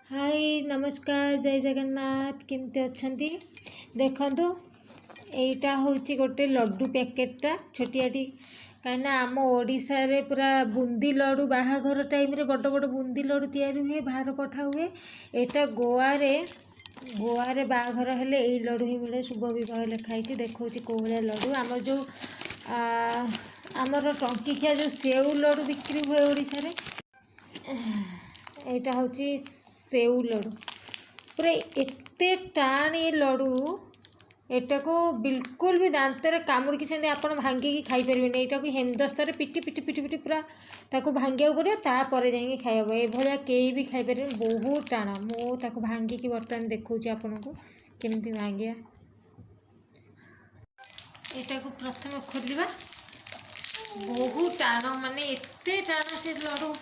हाय नमस्कार जय जगन्नाथ केमती अच्छी देखु एटा हूँ गोटे लड्डू पैकेटा छोटियाटी कहीं आम ओडिशा रे पूरा बुंदी लड्डू बाहाघर टाइम रे बड़ बड़ बुंदी लड्डू तैयारी हुए बाहर पठा हुए। एटा गोवा रे बाहाघर हेले एई लड्डू ही मिले शुभ विवाह लिखाई देखो कौ भाया लड्डू आम जो आमर टंकिखिया जो सेऊ लड्डू बिक्री हुए ओडिशा रे एटा हूँ सेऊ लड्डू पूरा एते टाण ये लड्डू एटा को बिल्कुल भी दांत रे कामुड़ी से आप भांगिकी खाईपर यहाँ को हेमदस्तर पिटी पिटी पिटी पिटी पूरा ताको भांगिया पड़ो तापर जा खाइब ये कई भी खाईपर बहुत टाण मुझे भांगिकी बर्तमान देखा आपन को केमती भांगिया यहाँ को प्रथम खोलिया बहुत टाण माने एते टाण से लड्डू